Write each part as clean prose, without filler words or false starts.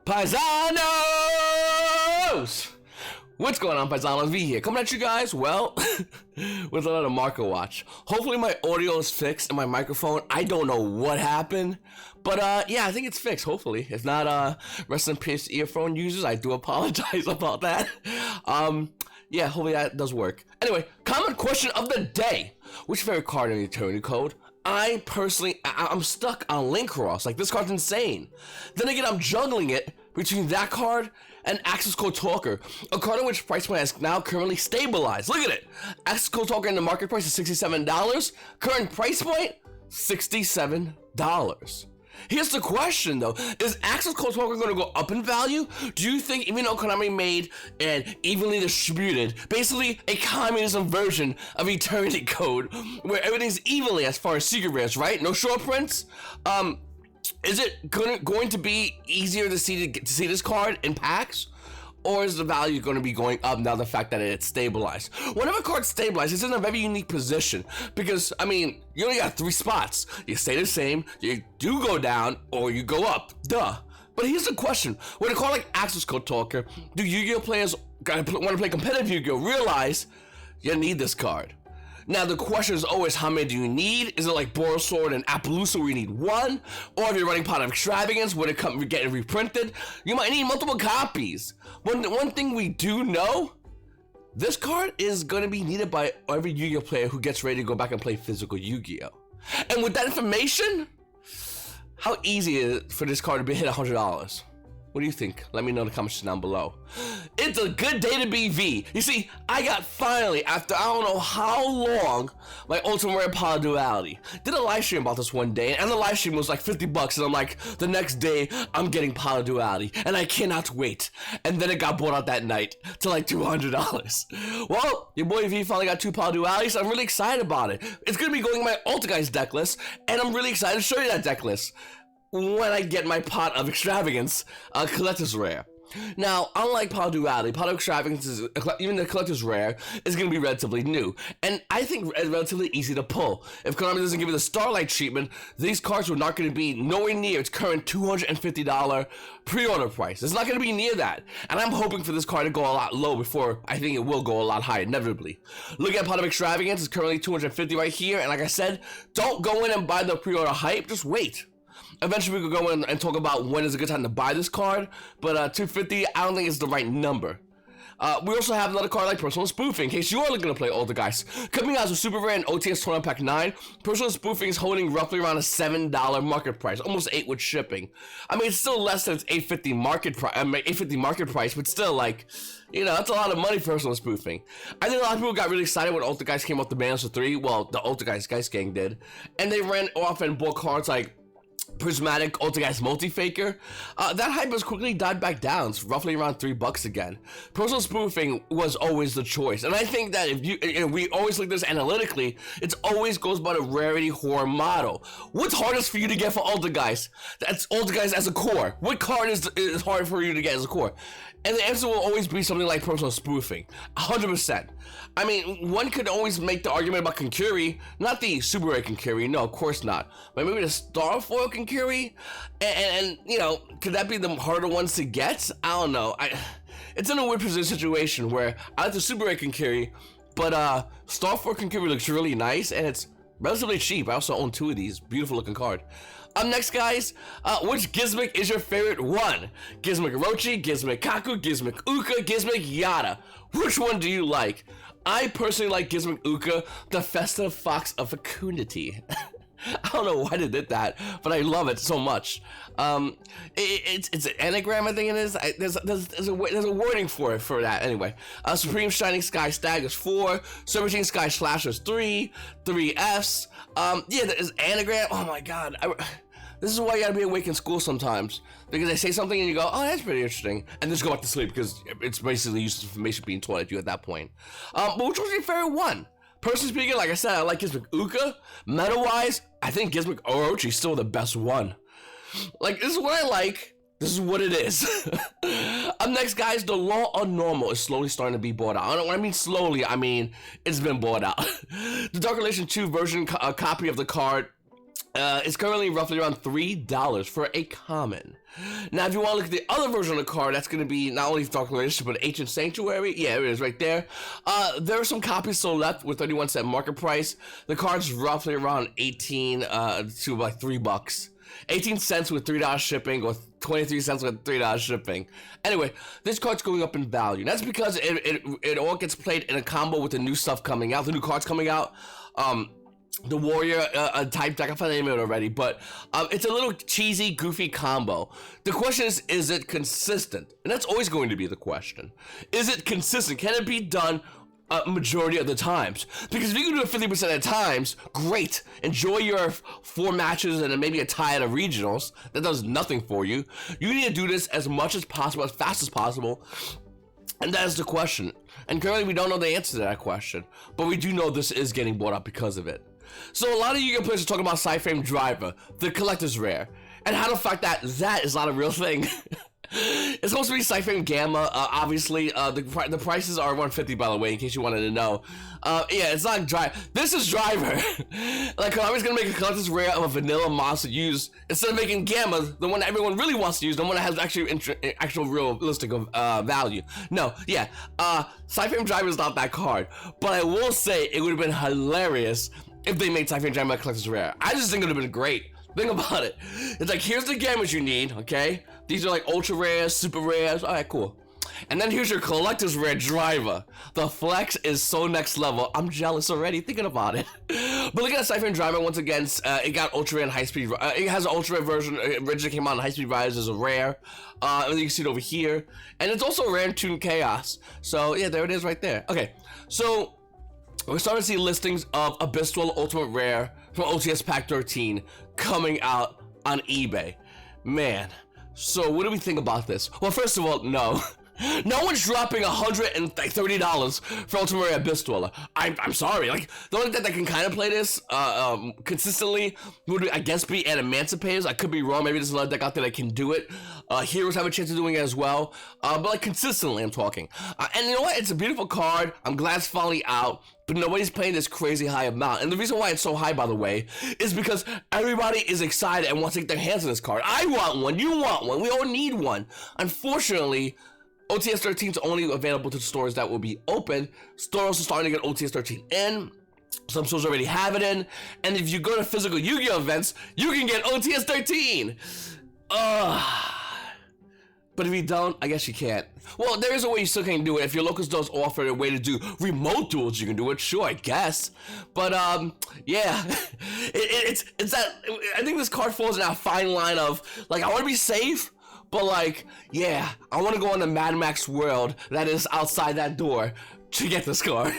Paisanos! What's going on, Paisanos? V here, coming at you guys, well, with another market watch. Hopefully my audio is fixed and my microphone. I don't know what happened, but yeah, I think it's fixed, hopefully. If not, rest in peace earphone users, I do apologize about that. Yeah, hopefully that does work. Anyway, common question of the day. Which favorite card in the Eternity Code? I personally, I'm stuck on Link Cross. Like, this card's insane. Then again, I'm juggling it between that card and Accesscode Talker, a card in which price point has now currently stabilized. Look at it. Accesscode Talker in the market price is $67. Current price point, $67. Here's the question though, is Accesscode Talker going to go up in value? Do you think, even though Konami made and evenly distributed, basically a communism version of Eternity Code, where everything's evenly as far as secret rares, right? No short prints? Is it going to be easier to see this card in packs? Or is the value going to be going up now the fact that it's stabilized? Whenever a card's stabilized, it's in a very unique position. Because, I mean, you only got 3 spots. You stay the same, you do go down, or you go up. Duh. But here's the question. With a card like Accesscode Talker, do Yu-Gi-Oh players want to play competitive Yu-Gi-Oh realize you need this card? Now, the question is always, how many do you need? Is it like Boros Sword and Appaloosa where you need 1? Or if you're running Pot of Extravagance, when it comes getting reprinted, you might need multiple copies. One thing we do know, this card is going to be needed by every Yu-Gi-Oh player who gets ready to go back and play physical Yu-Gi-Oh. And with that information, how easy is it for this card to be hit $100? What do you think? Let me know in the comments down below. It's a good day to be V. You see, I got finally, after I don't know how long, my Ultimate Rare Power Duality. Did a live stream about this one day, and the live stream was like $50, and I'm like, the next day, I'm getting Power Duality, and I cannot wait. And then it got bought out that night to like $200. Well, your boy V finally got 2 Power Dualities, so I'm really excited about it. It's gonna be going in my Ultra Guys deck list, and I'm really excited to show you that deck list when I get my Pot of Extravagance Collector's Rare. Now, unlike Pot of Duality, Pot of Extravagance is, even the Collector's Rare, is going to be relatively new, and I think relatively easy to pull. If Konami doesn't give it the Starlight treatment, these cards are not going to be nowhere near its current $250 pre-order price. It's not going to be near that, and I'm hoping for this card to go a lot low before I think it will go a lot higher, inevitably. Look at Pot of Extravagance, it's currently $250 right here, and like I said, don't go in and buy the pre-order hype, just wait. Eventually we could go in and talk about when is a good time to buy this card, but $250, I don't think it's the right number. We also have another card like Personal Spoofing, in case you are looking to play older guys. Coming out as a Super Rare and OTS Tournament Pack 9, Personal Spoofing is holding roughly around a $7 market price, almost 8 with shipping. I mean, it's still less than its $850 market price, $850 market price, but still, like, you know, that's a lot of money for Personal Spoofing. I think a lot of people got really excited when Ultra Guys came off the bans for 3, well, the Ultra Guys gang did, and they ran off and bought cards like Prismatic Ultra Guys Multi-Faker. That hype has quickly died back down. It's roughly around $3 again. Personal Spoofing was always the choice, and I think that if you, we always look at this analytically, it always goes by the rarity horror model. What's hardest for you to get for Ultra Guys? That's Ultra Guys as a core. What card is hard for you to get as a core? And the answer will always be something like Personal Spoofing, 100%. I mean, one could always make the argument about Konkuri, not the Super Rare Konkuri, no, of course not, but maybe the Starfoil Konkuri, and you know, could that be the harder ones to get? I don't know. It's in a weird situation where I like the Super Rare Konkuri, but Starfoil Konkuri looks really nice, and it's relatively cheap. I also own 2 of these, beautiful looking card. Up next, guys, which Gizmic is your favorite one? Gizmic Orochi, Gizmic Kaku, Gizmic Uka, Gizmic Yada. Which one do you like? I personally like Gizmic Uka, the festive fox of fecundity. I don't know why they did that, but I love it so much. It's an anagram, I think it is. There's a wording for that. Anyway, Supreme Shining Sky Stag is 4, Serpentine Sky Slash is 3 Fs. Yeah, there's anagram. Oh my god. This is why you gotta be awake in school sometimes, because they say something and you go, oh, that's pretty interesting, and just go back to sleep because it's basically useless information being taught at you at that point. But which was your favorite one? Personally speaking, like I said, I like Gizmic Uka. Meta-wise, I think Gizmic Orochi is still the best one. Like, this is what I like. This is what it is. Up next, guys, the Law of Normal is slowly starting to be bought out. When I mean slowly, I mean it's been bought out. The Dark Relation 2 version copy of the card It's currently roughly around $3 for a common. Now, if you want to look at the other version of the card, that's going to be not only Dark Relationship, but Ancient Sanctuary. Yeah, it is right there. There are some copies still left with 31-cent market price. The card's roughly around 18 to like $3. 18 cents with $3 shipping, or 23 cents with $3 shipping. Anyway, this card's going up in value. That's because it all gets played in a combo with the new stuff coming out, the new cards coming out. The Warrior type deck, I found the name of it already, but it's a little cheesy, goofy combo. The question is it consistent? And that's always going to be the question. Is it consistent? Can it be done a majority of the times? Because if you can do it 50% of the times, great. Enjoy your 4 matches and then maybe a tie at a regionals. That does nothing for you. You need to do this as much as possible, as fast as possible. And that is the question. And currently we don't know the answer to that question, but we do know this is getting bought up because of it. So a lot of you players are talking about Psi-Framegear Driver, the collector's rare, and how the fact that is not a real thing. It's supposed to be Psi-Framegear Gamma. Obviously, the prices are $150, by the way, in case you wanted to know. Yeah, it's not Driver. This is Driver. Like, Konami's gonna make a collector's rare of a vanilla monster used instead of making Gamma, the one that everyone really wants to use, the one that has actual realistic value. No, yeah, Psi-Framegear Driver is not that card, but I will say it would have been hilarious if they made Psi-Framegear Gamma collector's rare. I just think it would have been great. Think about it. It's like, here's the gammas you need, okay? These are like ultra rares, super rares. All right, cool. And then here's your collector's rare Driver. The flex is so next level. I'm jealous already thinking about it. But look at Psi-Framegear Driver once again. It got ultra rare and high speed. It has an ultra rare version. It originally came out in high speed rise as a rare. And you can see it over here. And it's also rare in Toon Chaos. So yeah, there it is right there. Okay, so we're starting to see listings of Abyss Dweller Ultimate Rare from OTS Pack 13 coming out on eBay. Man, so what do we think about this? Well, first of all, no. No one's dropping $130 for Ultimate Rare Abyss Dweller. I'm sorry. Like, the only deck that can kind of play this consistently would, I guess, be Emancipators. I could be wrong. Maybe there's another deck out there that can do it. Heroes have a chance of doing it as well. But like consistently, I'm talking. And you know what? It's a beautiful card. I'm glad it's finally out. But nobody's paying this crazy high amount. And the reason why it's so high, by the way, is because everybody is excited and wants to get their hands on this card. I want one. You want one. We all need one. Unfortunately, OTS 13 is only available to the stores that will be open. Stores are starting to get OTS 13 in. Some stores already have it in. And if you go to physical Yu-Gi-Oh events, you can get OTS 13. But if you don't, I guess you can't. Well, there is a way you still can do it. If your local stores offer a way to do remote duels, you can do it. Sure, I guess. But yeah, it's that. I think this card falls in that fine line of like, I want to be safe, but like, yeah, I want to go on the Mad Max world that is outside that door to get this card.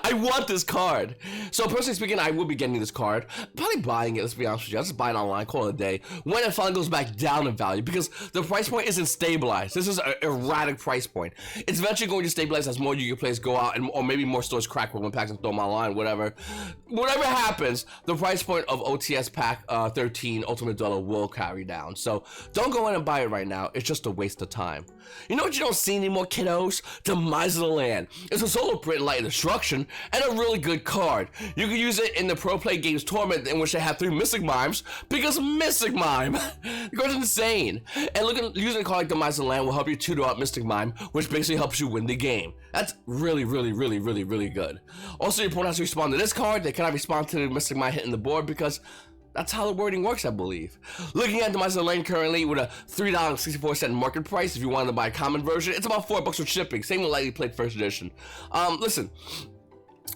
I want this card. So personally speaking, I will be getting this card. Probably buying it, let's be honest with you. I'll just buy it online, call it a day. When it finally goes back down in value, because the price point isn't stabilized. This is an erratic price point. It's eventually going to stabilize as more Yu-Gi-Oh players go out, and or maybe more stores crack rolling packs and throw them online, whatever. Whatever happens, the price point of OTS Pack 13 Ultimate Dweller will carry down. So don't go in and buy it right now. It's just a waste of time. You know what you don't see anymore, kiddos? Demise of the Land. It's a solo print in Light and Destruction, and a really good card. You can use it in the Pro Play Games tournament in which they have 3 Mystic Mimes, because Mystic Mime! The card's insane. And using a card like Demise of the Land will help you tutor out Mystic Mime, which basically helps you win the game. That's really, really, really, really, really good. Also, your opponent has to respond to this card. They cannot respond to the Mystic Mime hitting the board because that's how the wording works, I believe. Looking at Demise of the Lane currently with a $3.64 market price, if you wanted to buy a common version, it's about $4 with shipping. Same with Lightly Played First Edition. Listen,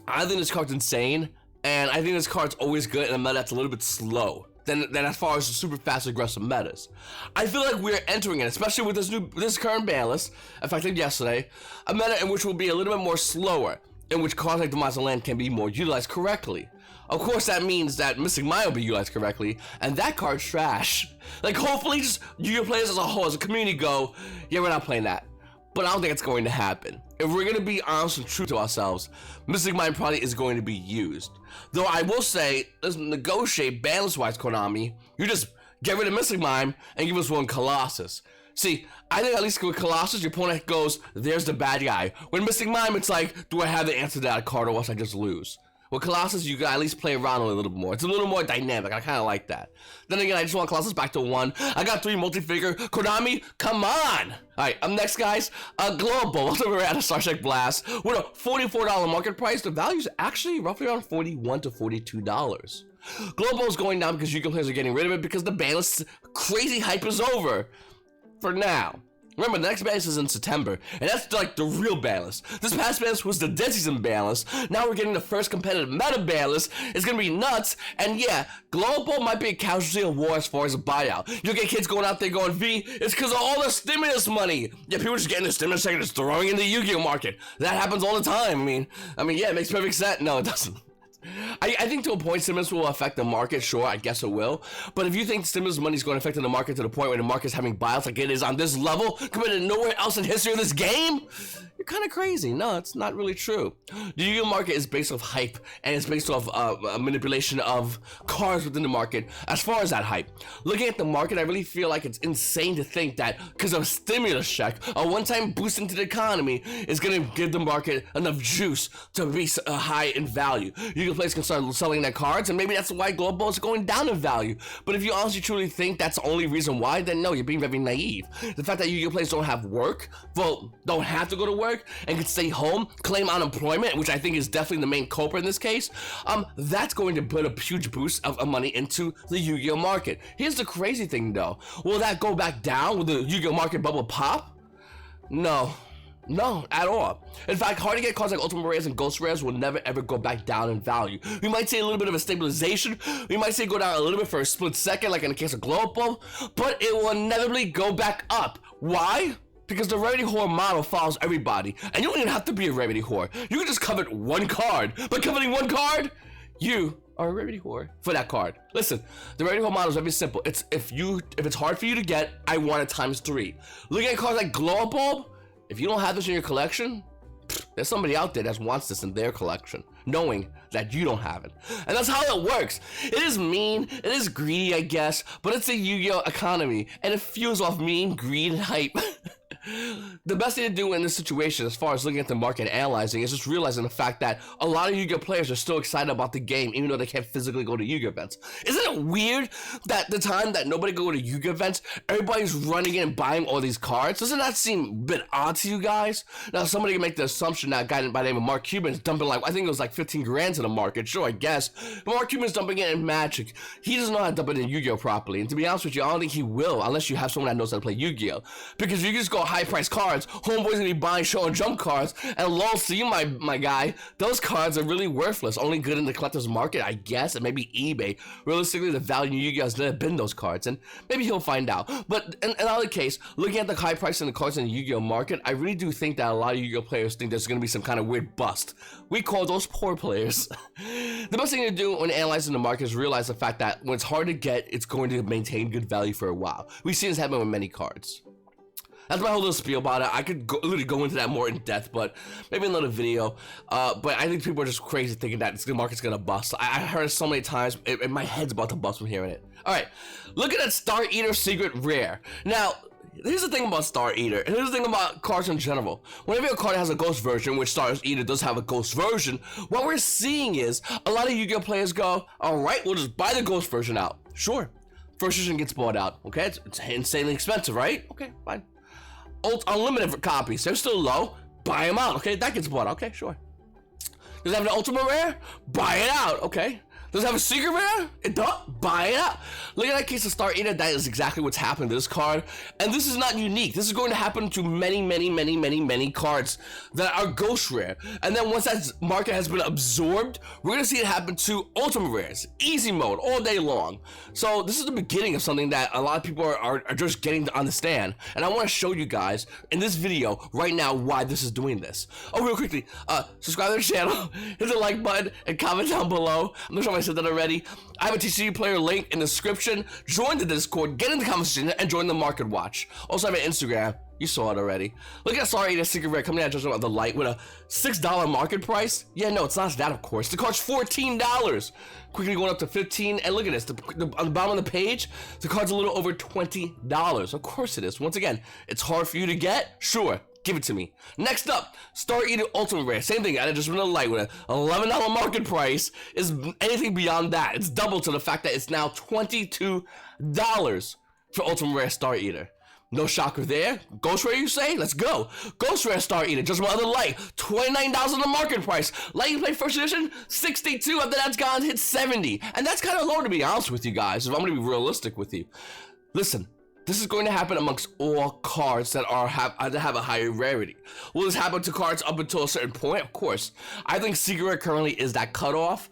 I think this card's insane, and I think this card's always good in a meta that's a little bit slow than as far as the super fast aggressive metas. I feel like we're entering it, especially with this current ban list, effective yesterday, a meta in which will be a little bit more slower, in which cards like Demise of the Land can be more utilized correctly. Of course, that means that Mystic Mime will be utilized correctly, and that card's trash. Like, hopefully, just Yu-Gi-Oh players as a whole, as a community, go, yeah, we're not playing that. But I don't think it's going to happen. If we're going to be honest and true to ourselves, Mystic Mime probably is going to be used. Though I will say, let's negotiate balance-wise, Konami. You just get rid of Mystic Mime and give us one Colossus. See, I think at least with Colossus, your opponent goes, there's the bad guy. When Mystic Mime, it's like, do I have the answer to that card or else I just lose? With Colossus, you can at least play around a little bit more. It's a little more dynamic. I kind of like that. Then again, I just want Colossus back to 1. I got 3 multi-figure. Konami, come on! Alright, up next, guys. Global. We're at a Starship Blast. With a $44 market price, the value's actually roughly around $41 to $42. Global is going down because Yu-Gi-Oh players are getting rid of it because the banlist crazy hype is over. For now. Remember, the next banlist is in September, and that's like the real banlist. This past banlist was the dead season banlist. Now we're getting the first competitive meta banlist. It's gonna be nuts, and yeah, Global might be a casualty of war as far as a buyout. You'll get kids going out there going, V, it's because of all the stimulus money. Yeah, people are just getting the stimulus check and just throwing in the Yu-Gi-Oh market. That happens all the time. I mean, yeah, it makes perfect sense. No, it doesn't. I think to a point stimulus will affect the market, sure, I guess it will. But if you think stimulus money is going to affect the market to the point where the market is having buyouts like it is on this level, compared to nowhere else in history of this game, you're kind of crazy. No, it's not really true. The Yu-Gi-Oh market is based off hype, and it's based off a manipulation of cards within the market as far as that hype. Looking at the market, I really feel like it's insane to think that because of a stimulus check, a one-time boost into the economy is going to give the market enough juice to be high in value. Yu-Gi-Oh players can start selling their cards, and maybe that's why Global is going down in value. But if you honestly truly think that's the only reason why, then no, you're being very naive. The fact that Yu-Gi-Oh players don't have work, well, don't have to go to work, and can stay home, claim unemployment, which I think is definitely the main culprit in this case, that's going to put a huge boost of money into the Yu-Gi-Oh market. Here's the crazy thing though. Will that go back down? Will the Yu-Gi-Oh market bubble pop? No. No, at all. In fact, hard to get cards like Ultimate Rares and Ghost Rares will never ever go back down in value. We might see a little bit of a stabilization. We might see it go down a little bit for a split second, like in the case of Global, but it will inevitably go back up. Why? Because the rarity whore model follows everybody, and you don't even have to be a rarity whore. You can just covet one card. But coveting one card, you are a rarity whore for that card. Listen, the rarity whore model is very simple. It's if it's hard for you to get, I want it ×3. Looking at cards like Glow Up Bulb, if you don't have this in your collection, there's somebody out there that wants this in their collection, knowing that you don't have it. And that's how it works. It is mean, it is greedy, I guess, but it's a Yu-Gi-Oh economy, and it fuels off mean, greed, and hype. The best thing to do in this situation, as far as looking at the market and analyzing, is just realizing the fact that a lot of Yu-Gi-Oh players are still excited about the game, even though they can't physically go to Yu-Gi-Oh events. Isn't it weird that the time that nobody go to Yu-Gi-Oh events, everybody's running in and buying all these cards? Doesn't that seem a bit odd to you guys? Now, somebody can make the assumption that a guy by the name of Mark Cuban is dumping, like, I think it was like 15 grand to the market. Sure, I guess. But Mark Cuban's dumping it in Magic. He doesn't know how to dump it in Yu-Gi-Oh properly. And to be honest with you, I don't think he will, unless you have someone that knows how to play Yu-Gi-Oh. Because if you just go high-priced cards, homeboys gonna be buying show and jump cards, and lol, see you, my guy, those cards are really worthless, only good in the collector's market, I guess, and maybe eBay. Realistically, the value in Yu-Gi-Oh has never been those cards, and maybe he'll find out. But in either case, looking at the high price in the cards in the Yu-Gi-Oh market, I really do think that a lot of Yu-Gi-Oh players think there's gonna be some kind of weird bust. We call those poor players. The best thing to do when analyzing the market is realize the fact that when it's hard to get, it's going to maintain good value for a while. We've seen this happen with many cards. That's my whole little spiel about it. I could literally go into that more in depth, but maybe another video. But I think people are just crazy thinking that the market's gonna bust. I heard it so many times, and my head's about to bust from hearing it. All right, look at that Star Eater Secret Rare. Now, here's the thing about Star Eater, and here's the thing about cards in general. Whenever a card has a ghost version, which Star Eater does have a ghost version, what we're seeing is a lot of Yu-Gi-Oh players go, all right, we'll just buy the ghost version out. Sure, first edition gets bought out, okay? It's insanely expensive, right? Okay, fine. Unlimited copies, they're still low, buy them out, okay? That gets bought, okay, sure. Does it have an ultimate rare? Buy it out, okay? Does it have a secret rare? It does. Buy it out. Look at that case of Star Eater. That is exactly what's happened to this card. And this is not unique. This is going to happen to many cards that are ghost rare. And then once that market has been absorbed, we're going to see it happen to ultimate rares. Easy mode all day long. So this is the beginning of something that a lot of people are just getting to understand. And I want to show you guys in this video right now why this is doing this. Oh, real quickly, subscribe to the channel, hit the like button, and comment down below. I'm not sure if I said that already. I have a TCG player link in the description. Join the Discord, get in the conversation, and join the Market Watch. Also, I have an Instagram. You saw it already. Look at Star Eater Secret Rare coming out just about the light with a $6 market price. Yeah, no, it's not that, of course. The card's $14. Quickly going up to $15. And look at this. On the bottom of the page, the card's a little over $20. Of course it is. Once again, it's hard for you to get. Sure. Give it to me. Next up, Star Eater Ultimate Rare. Same thing, added just vanilla light with an $11 market price. Is anything beyond that. It's double to the fact that it's now $22 for Ultimate Rare Star Eater. No shocker there. Ghost Rare, you say? Let's go. Ghost Rare Star Eater, just one other light. $29 on the market price. Light you play first edition, $62. After that's gone, hit $70. And that's kind of low, to be honest with you guys, if I'm going to be realistic with you. Listen. This is going to happen amongst all cards that have a higher rarity. Will this happen to cards up until a certain point? Of course. I think Secret Rare currently is that cutoff.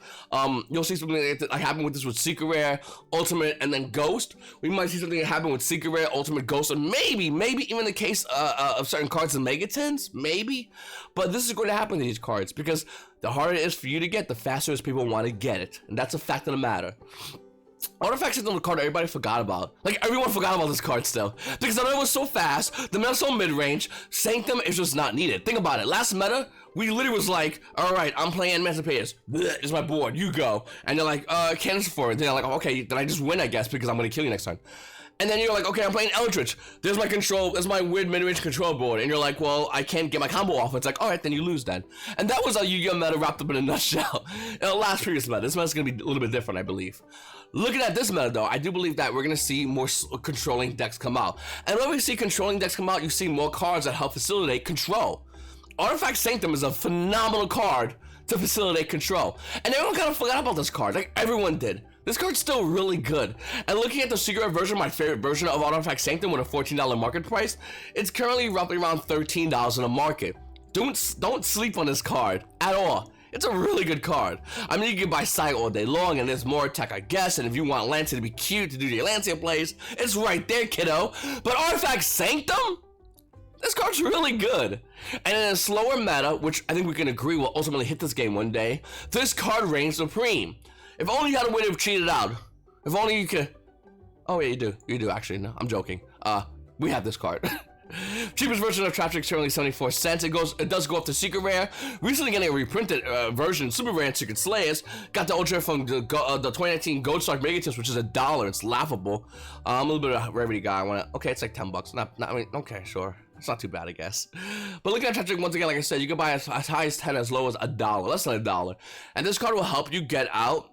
You'll see something like happen with this with Secret Rare, Ultimate, and then Ghost. We might see something happen with Secret Rare, Ultimate, Ghost, and maybe even the case of certain cards in Megatins, maybe. But this is going to happen to these cards because the harder it is for you to get, the faster as people want to get it. And that's a fact of the matter. Artifact Sanctum, the card everybody forgot about. Like, everyone forgot about this card still. Because I know it was so fast, the meta's so mid-range, Sanctum is just not needed. Think about it. Last meta, we literally was like, alright, I'm playing Emancipators. It's my board, you go. And they're like, Cannons for it. Then they're like, okay, then I just win, I guess, because I'm gonna kill you next time. And then you're like, okay, I'm playing Eldritch. There's my control, there's my weird mid-range control board. And you're like, well, I can't get my combo off. It's like, alright, then you lose then. And that was a Yu-Gi-Oh! Meta wrapped up in a nutshell. In the last previous meta, this meta's gonna be a little bit different, I believe. Looking at this meta though, I do believe that we're gonna see more controlling decks come out. And when we see controlling decks come out, you see more cards that help facilitate control. Artifact Sanctum is a phenomenal card to facilitate control. And everyone kind of forgot about this card, like everyone did. This card's still really good. And looking at the Secret version, my favorite version of Artifact Sanctum with a $14 market price, it's currently roughly around $13 in the market. Don't sleep on this card at all. It's a really good card. I mean, you can buy Psi all day long, and there's more attack, I guess, and if you want Atlantean to be cute to do the Atlantean plays, it's right there, kiddo. But Artifact Sanctum? This card's really good. And in a slower meta, which I think we can agree will ultimately hit this game one day, this card reigns supreme. If only you had a way to cheat it out. If only you could... Oh yeah, you do. You do, actually. No, I'm joking. We have this card. Cheapest version of Traptrix is currently 74 cents. It does go up to Secret Rare. Recently getting a reprinted version, Super Rare and Secret Slayers. Got the Ultra from the 2019 Gold Star Megatins, which is $1. It's laughable. I'm a little bit of a rarity guy. Okay, it's like $10. I mean, okay, sure. It's not too bad, I guess. But looking at Traptrix, once again, like I said, you can buy as high as 10, as low as $1. Less than $1. And this card will help you get out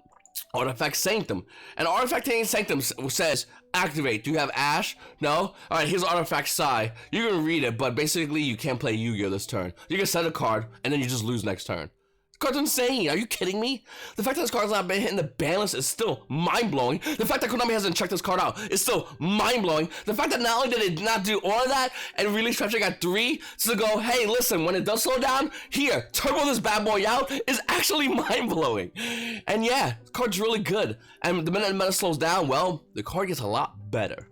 Artifact Sanctum. And Artifact Sanctum says, activate. Do you have Ash? No? Alright, here's Artifact Psi. You can read it, but basically you can't play Yu-Gi-Oh! This turn. You can set a card, and then you just lose next turn. This card's insane. Are you kidding me? The fact that this card's not been hitting the ban list is still mind-blowing. The fact that Konami hasn't checked this card out is still mind-blowing. The fact that not only did it not do all of that and release Traptrix at 3, so to go, hey, listen, when it does slow down, here, turbo this bad boy out is actually mind-blowing. And yeah, this card's really good. And the minute the meta slows down, well, the card gets a lot better.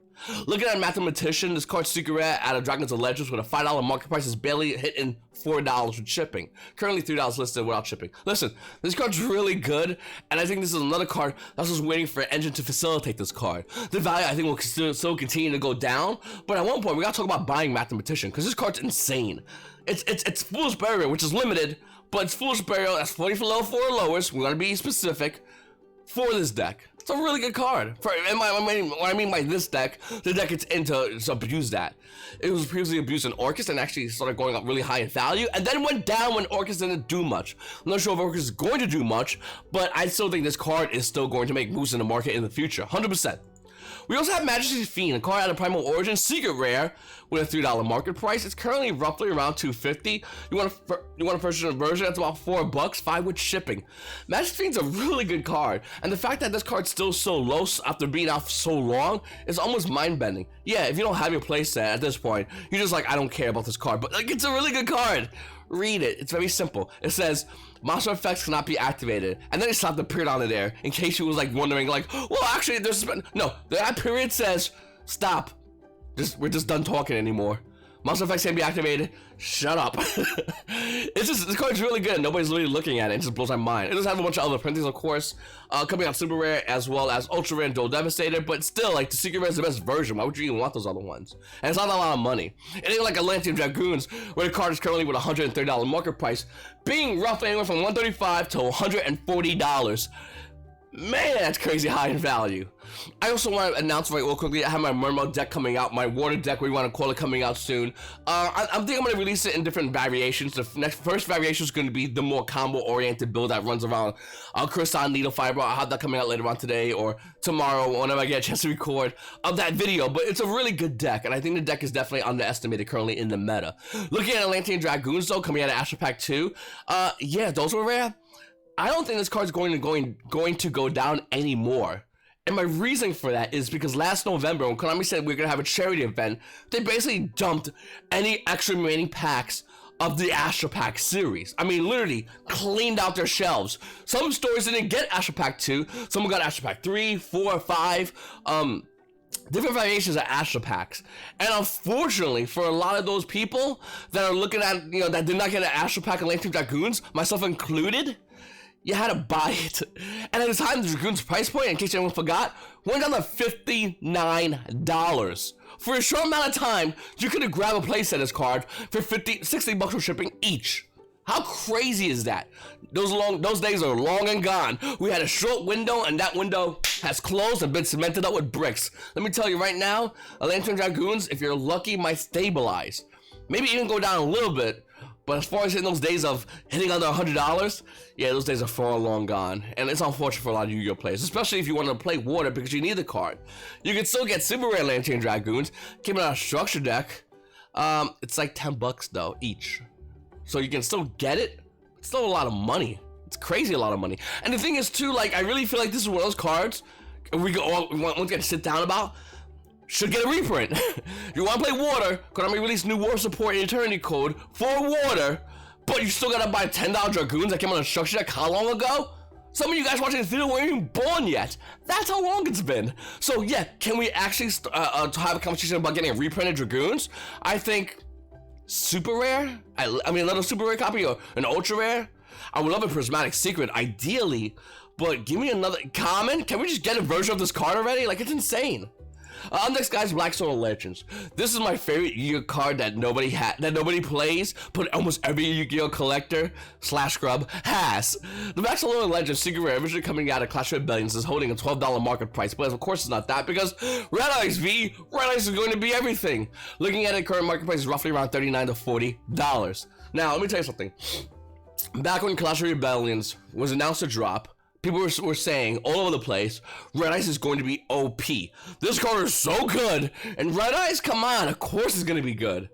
Looking at Mathematician, this card's Secret Rare out of Dragons of Legends with a $5 market price is barely hitting $4 with shipping. Currently $3 listed without shipping. Listen, this card's really good, and I think this is another card that's just waiting for an engine to facilitate this card. The value, I think, will still continue to go down, but at one point, we gotta talk about buying Mathematician, because this card's insane. It's Foolish Burial, which is limited, but it's Foolish Burial, that's 40 for low, 4 lowers, we're gonna be specific, for this deck. It's a really good card. What I mean by this deck, the deck it's into abuse that. It was previously abused in Orcus and actually started going up really high in value, and then went down when Orcus didn't do much. I'm not sure if Orcus is going to do much, but I still think this card is still going to make moves in the market in the future, 100%. We also have Majesty's Fiend, a card out of Primal Origin, Secret Rare, with a $3 market price. It's currently roughly around $2.50. You want a first version that's about $4, $5 with shipping. Majesty's Fiend's a really good card, and the fact that this card's still so low after being out for so long is almost mind-bending. Yeah, if you don't have your playset at this point, you're just like, I don't care about this card, but like, it's a really good card. Read it. It's very simple. It says, monster effects cannot be activated. And then they slapped the period on it there, in case you was like wondering, like, well, actually, there's... No, that period says, stop. We're just done talking anymore. Monster effects can be activated. Shut up. It's just, this card's really good. Nobody's really looking at it. It just blows my mind. It does have a bunch of other printings, of course, coming out Super Rare as well as Ultra Rare and Dual Devastator, but still, like, the Secret Rare is the best version. Why would you even want those other ones? And it's not a lot of money. It ain't like Atlantean Dragoons, where the card is currently with a $130 market price, being roughly anywhere from $135 to $140. Man, that's crazy high in value. I also want to announce real quickly, I have my Mermaid deck coming out, my water deck, where you want to call it, coming out soon. I think I'm going to release it in different variations. The first variation is going to be the more combo-oriented build that runs around Crystal Needle Fiber. I'll have that coming out later on today or tomorrow, whenever I get a chance to record of that video. But it's a really good deck, and I think the deck is definitely underestimated currently in the meta. Looking at Atlantean Dragoons, though, coming out of Astro Pack 2, yeah, those were rare. I don't think this card's going to go down anymore. And my reason for that is because last November, when Konami said we are going to have a charity event, they basically dumped any extra remaining packs of the Astro Pack series. I mean, literally cleaned out their shelves. Some stores didn't get Astro Pack 2, some got Astro Pack 3, 4, 5, different variations of Astro Packs. And unfortunately, for a lot of those people that are looking at, you know, that did not get an Astro Pack and Atlantean Dragoons, myself included, you had to buy it. And at the time, the Dragoon's price point, in case anyone forgot, went down to $59. For a short amount of time, you could have grabbed a playsetters card for $60 for shipping each. How crazy is that? Those days are long and gone. We had a short window, and that window has closed and been cemented up with bricks. Let me tell you right now, Atlantean Dragoons, if you're lucky, might stabilize. Maybe even go down a little bit. But as far as hitting those days of hitting under $100, yeah, those days are far long gone. And it's unfortunate for a lot of Yu-Gi-Oh players, especially if you want to play water because you need the card. You can still get super rare Atlantean Dragoons. Came out a structure deck. It's like $10 though, each. So you can still get it. It's still a lot of money. It's crazy a lot of money. And the thing is too, like, I really feel like this is one of those cards we want to sit down about. Should get a reprint. If you want to play water, Konami released new war support and eternity code for water, but you still gotta buy $10 Dragoons that came on a structure deck how long ago? Some of you guys watching this video weren't even born yet. That's how long it's been. So yeah, can we actually have a conversation about getting a reprinted Dragoons? I think super rare? I mean, a little super rare copy or an ultra rare? I would love a prismatic secret, ideally, but give me another common? Can we just get a version of this card already? Like, it's insane. Next, guys, Black Solar Legends. This is my favorite Yu-Gi-Oh card that nobody plays, but almost every Yu-Gi-Oh collector / scrub has. The Black Solar Legends Secret Rare, originally coming out of Clash of Rebellions, is holding a $12 market price, but of course it's not that because Red Ice is going to be everything. Looking at it, current market price is roughly around $39 to $40. Now, let me tell you something. Back when Clash of Rebellions was announced to drop, people were saying all over the place, Red Ice is going to be OP. This card is so good, and Red Ice, come on, of course it's going to be good.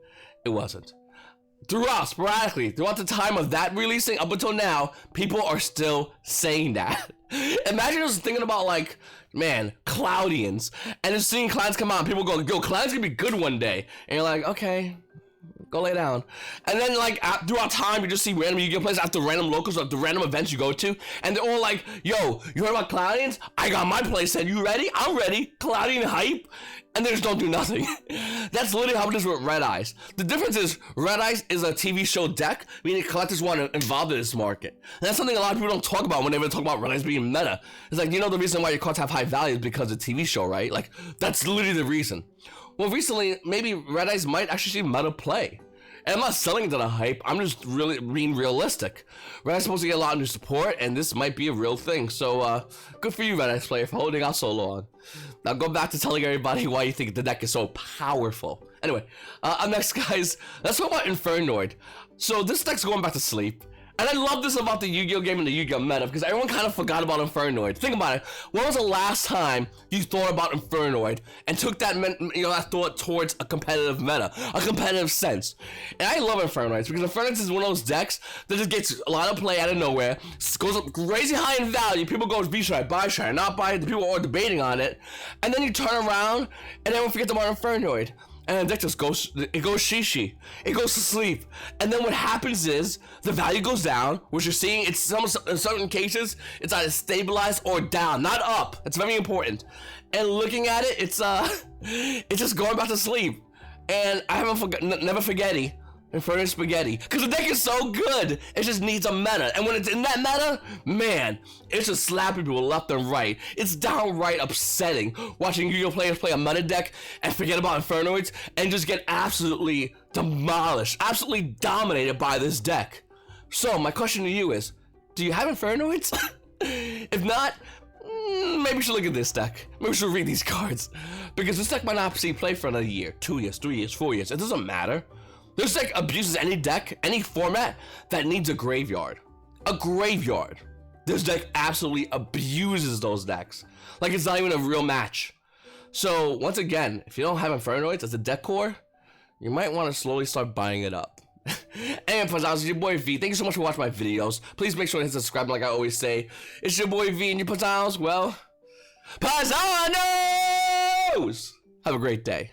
It wasn't. Sporadically, throughout the time of that releasing up until now, people are still saying that. Imagine just thinking about, like, man, Cloudians, and just seeing Clouds come out, and people go, yo, Clouds gonna be good one day. And you're like, okay, go lay down. And then, like, throughout time, you just see random Yu-Gi-Oh players after random locals or the random events you go to, and they're all like, yo, you heard about Cloudians? I got my playset. You ready? I'm ready. Cloudian hype. And they just don't do nothing. That's literally how it is with Red Eyes. The difference is, Red Eyes is a TV show deck, meaning collectors want to involved in this market. And that's something a lot of people don't talk about when they talk about Red Eyes being meta. It's like, you know, the reason why your cards have high value is because of the TV show, right? Like, that's literally the reason. Well, recently, maybe Red Eyes might actually see meta play. And I'm not selling it to the hype, I'm just really being realistic. Red Eye's supposed to get a lot of new support, and this might be a real thing. So, good for you, Red Eyes player, for holding out so long. Now go back to telling everybody why you think the deck is so powerful. Anyway, up next, guys, let's talk about Infernoid. So this deck's going back to sleep. And I love this about the Yu-Gi-Oh game and the Yu-Gi-Oh meta, because everyone kind of forgot about Infernoid. Think about it. When was the last time you thought about Infernoid and took that, that thought towards a competitive meta, a competitive sense? And I love Infernoids, because Infernoids is one of those decks that just gets a lot of play out of nowhere, goes up crazy high in value, people go, should I buy, should I not buy? The people are debating on it, and then you turn around, and everyone forgets about Infernoid. And the deck just goes shishi. It goes to sleep. And then what happens is, the value goes down, which you're seeing, it's in certain cases, it's either stabilized or down, not up. It's very important. And looking at it, it's just going back to sleep. And I never forgetty. Inferno Spaghetti, because the deck is so good, it just needs a meta, and when it's in that meta, man, it's just slapping people left and right. It's downright upsetting watching Yu-Gi-Oh players play a meta deck and forget about Infernoids and just get absolutely demolished, absolutely dominated by this deck. So my question to you is, do you have Infernoids? If not, maybe we should look at this deck. Maybe we should read these cards. Because this deck might not see play for another year, 2 years, 3 years, 4 years. It doesn't matter. This deck abuses any deck, any format that needs a graveyard. A graveyard. This deck absolutely abuses those decks. Like it's not even a real match. So, once again, if you don't have Infernoids as a deck core, you might want to slowly start buying it up. And Paisano, it's your boy V. Thank you so much for watching my videos. Please make sure to hit subscribe like I always say. It's your boy V and your Paisanos. Well, Paisanos! Have a great day.